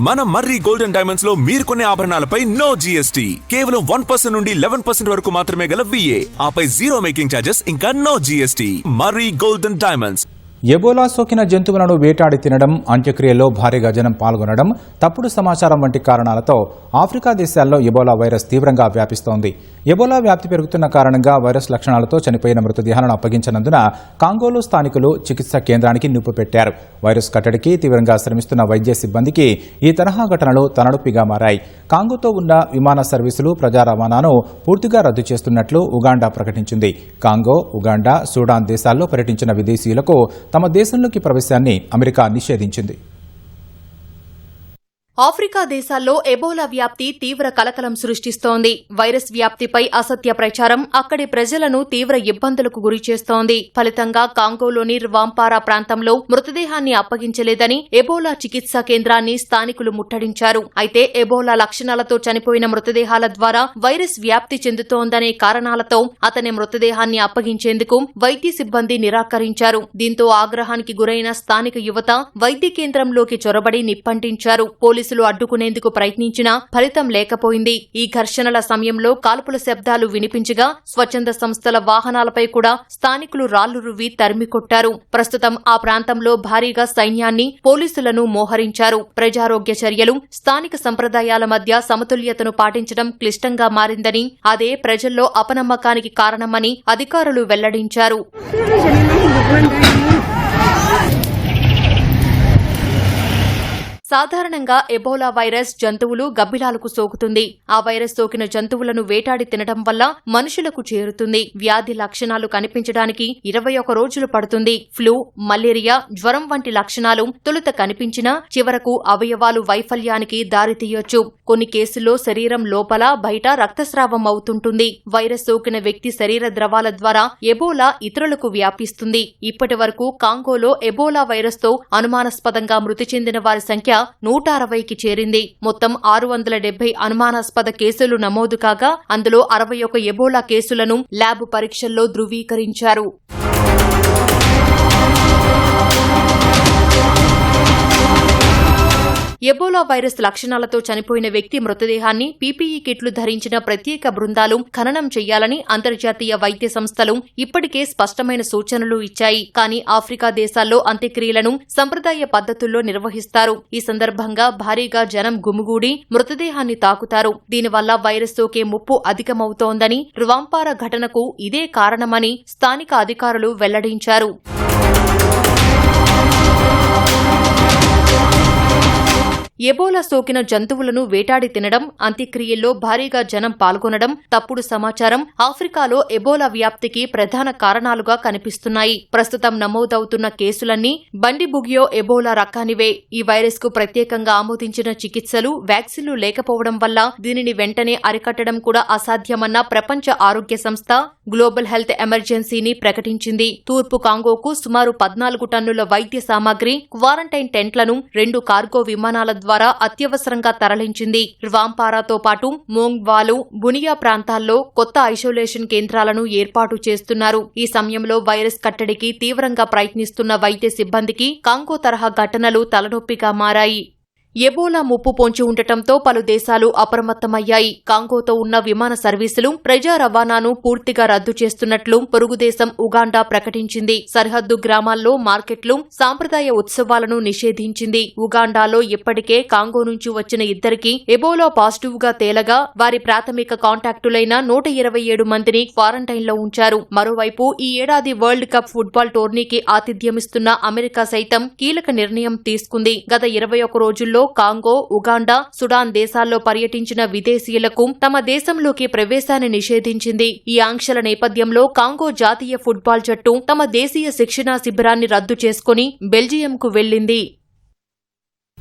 మన మర్రి golden diamonds లో మీరు కొనే ఆభరణాలపై నో జీఎస్టీ, కేవలం 1% నుండి 11% వరకు మాత్రమే గల VA, ఆపై జీరో మేకింగ్ ఛార్జెస్ ఇంకా నో జీఎస్టీ. మర్రి గోల్డెన్ డైమండ్స్. ఎబోలా సోకిన జంతువులను వేటాడి తినడం, అంత్యక్రియల్లో భారీగా జనం పాల్గొనడం, తప్పుడు సమాచారం వంటి కారణాలతో ఆఫ్రికా దేశాల్లో ఎబోలా వైరస్ తీవ్రంగా వ్యాపిస్తోంది. ఎబోలా వ్యాప్తి పెరుగుతున్న కారణంగా వైరస్ లక్షణాలతో చనిపోయిన మృతదేహాలను అప్పగించనందున కాంగోలో స్థానికులు చికిత్సా కేంద్రానికి నిప్పు పెట్టారు. వైరస్ కట్టడికి తీవ్రంగా శ్రమిస్తున్న వైద్య సిబ్బందికి ఈ తరహా ఘటనలు తలనొప్పిగా మారాయి. కాంగోతో ఉన్న విమాన సర్వీసులు, ప్రజా రవాణాను పూర్తిగా రద్దు చేస్తున్నట్లు ఉగాండా ప్రకటించింది. కాంగో, ఉగాండా, సూడాన్ దేశాల్లో పర్యటించిన విదేశీయులకు తమ దేశంలోకి ప్రవేశాన్ని అమెరికా నిషేధించింది. ఆఫ్రికా దేశాల్లో ఎబోలా వ్యాప్తి తీవ్ర కలకలం సృష్టిస్తోంది. వైరస్ వ్యాప్తిపై అసత్య ప్రచారం అక్కడి ప్రజలను తీవ్ర ఇబ్బందులకు గురిచేస్తోంది. ఫలితంగా కాంగోలోని ర్వాంపారా ప్రాంతంలో మృతదేహాన్ని అప్పగించలేదని ఎబోలా చికిత్సా కేంద్రాన్ని స్థానికులు ముట్టడించారు. అయితే ఎబోలా లక్షణాలతో చనిపోయిన మృతదేహాల ద్వారా వైరస్ వ్యాప్తి చెందుతోందనే కారణాలతో అతని మృతదేహాన్ని అప్పగించేందుకు వైద్య సిబ్బంది నిరాకరించారు. దీంతో ఆగ్రహానికి గురైన స్థానిక యువత వైద్య కేంద్రంలోకి చొరబడి నిప్పంటించారు. పోలీసులు అడ్డుకునేందుకు ప్రయత్నించినా ఫలితం లేకపోయింది. ఈ ఘర్షణల సమయంలో కాల్పుల శబ్దాలు వినిపించగా స్వచ్ఛంద సంస్థల వాహనాలపై కూడా స్థానికులు రాళ్లు రువ్వి తరిమికొట్టారు. ప్రస్తుతం ఆ ప్రాంతంలో భారీగా సైన్యాన్ని, పోలీసులను మోహరించారు. ప్రజారోగ్య చర్యలు, స్థానిక సంప్రదాయాల మధ్య సమతుల్యతను పాటించడం క్లిష్టంగా మారిందని, అదే ప్రజల్లో అపనమ్మకానికి కారణమని అధికారులు వెల్లడించారు. సాధారణంగా ఎబోలా వైరస్ జంతువులు, గబ్బిలాలకు సోకుతుంది. ఆ వైరస్ సోకిన జంతువులను వేటాడి తినడం వల్ల మనుషులకు చేరుతుంది. వ్యాధి లక్షణాలు కనిపించడానికి 21 రోజులు పడుతుంది. ఫ్లూ, మలేరియా, జ్వరం వంటి లక్షణాలు తొలుత కనిపించినా చివరకు అవయవాలు వైఫల్యానికి దారితీయొచ్చు. కొన్ని కేసుల్లో శరీరం లోపల, బయట రక్తస్రావం అవుతుంటుంది. వైరస్ సోకిన వ్యక్తి శరీర ద్రవాల ద్వారా ఎబోలా ఇతరులకు వ్యాపిస్తుంది. ఇప్పటి వరకు కాంగోలో ఎబోలా వైరస్ తో అనుమానాస్పదంగా మృతి చెందిన వారి సంఖ్య 160కి చేరింది. మొత్తం 670 అనుమానాస్పద కేసులు నమోదు కాగా అందులో 61 ఎబోలా కేసులను ల్యాబ్ పరీక్షల్లో ధృవీకరించారు. ఎబోలా వైరస్ లక్షణాలతో చనిపోయిన వ్యక్తి మృతదేహాన్ని పీపీఈ కిట్లు ధరించిన ప్రత్యేక బృందాలు ఖననం చేయాలని అంతర్జాతీయ వైద్య సంస్థలు ఇప్పటికే స్పష్టమైన సూచనలు ఇచ్చాయి. కానీ ఆఫ్రికా దేశాల్లో అంత్యక్రియలను సంప్రదాయ పద్ధతుల్లో నిర్వహిస్తారు. ఈ సందర్భంగా భారీగా జనం గుమిగూడి మృతదేహాన్ని తాకుతారు. దీనివల్ల వైరస్ సోకే ముప్పు అధికమవుతోందని, ర్వాంపారా ఘటనకు ఇదే కారణమని స్థానిక అధికారులు వెల్లడించారు. ఎబోలా సోకిన జంతువులను వేటాడి తినడం, అంత్యక్రియల్లో భారీగా జనం పాల్గొనడం, తప్పుడు సమాచారం ఆఫ్రికాలో ఎబోలా వ్యాప్తికి ప్రధాన కారణాలుగా కనిపిస్తున్నాయి. ప్రస్తుతం నమోదవుతున్న కేసులన్నీ బండిబుగియో ఎబోలా రకానివే. ఈ వైరస్ కు ప్రత్యేకంగా ఆమోదించిన చికిత్సలు, వ్యాక్సిన్లు లేకపోవడం వల్ల దీనిని వెంటనే అరికట్టడం కూడా అసాధ్యమన్న ప్రపంచ ఆరోగ్య సంస్థ గ్లోబల్ హెల్త్ ఎమర్జెన్సీని ప్రకటించింది. తూర్పు కాంగోకు సుమారు 14 టన్నుల వైద్య సామాగ్రి, క్వారంటైన్ టెంట్లను 2 కార్గో విమానాల ద్వారా అత్యవసరంగా తరలించింది. ర్వాంపారాతో పాటు మోంగ్వాలు, బునియా ప్రాంతాల్లో కొత్త ఐసోలేషన్ కేంద్రాలను ఏర్పాటు చేస్తున్నారు. ఈ సమయంలో వైరస్ కట్టడికి తీవ్రంగా ప్రయత్నిస్తున్న వైద్య సిబ్బందికి కాంగో తరహా ఘటనలు తలనొప్పిగా మారాయి. ఎబోలా ముప్పు పొంచి ఉండటంతో పలు దేశాలు అప్రమత్తమయ్యాయి. కాంగోతో ఉన్న విమాన సర్వీసులు, ప్రజా రవాణాను పూర్తిగా రద్దు చేస్తున్నట్లు పొరుగుదేశం ఉగాండా ప్రకటించింది. సరిహద్దు గ్రామాల్లో మార్కెట్లు, సాంప్రదాయ ఉత్సవాలను నిషేధించింది. ఉగాండాలో ఇప్పటికే కాంగో నుంచి వచ్చిన 2కి ఎబోలా పాజిటివ్ గా తేలగా వారి ప్రాథమిక కాంటాక్టులైన 127 మందిని క్వారంటైన్లో ఉంచారు. మరోవైపు ఈ ఏడాది వరల్డ్ కప్ ఫుట్బాల్ టోర్నీకి ఆతిథ్యమిస్తున్న అమెరికా సైతం కీలక నిర్ణయం తీసుకుంది. గత 21 రోజుల్లో కాంగో, ఉగాండా, సుడాన్ దేశాల్లో పర్యటించిన విదేశీయులకు తమ దేశంలోకి ప్రవేశాన్ని నిషేధించింది. ఈ ఆంక్షల నేపథ్యంలో కాంగో జాతీయ ఫుట్బాల్ జట్టు తమ దేశీయ శిక్షణా శిబిరాన్ని రద్దు చేసుకుని బెల్జియంకు వెళ్లింది.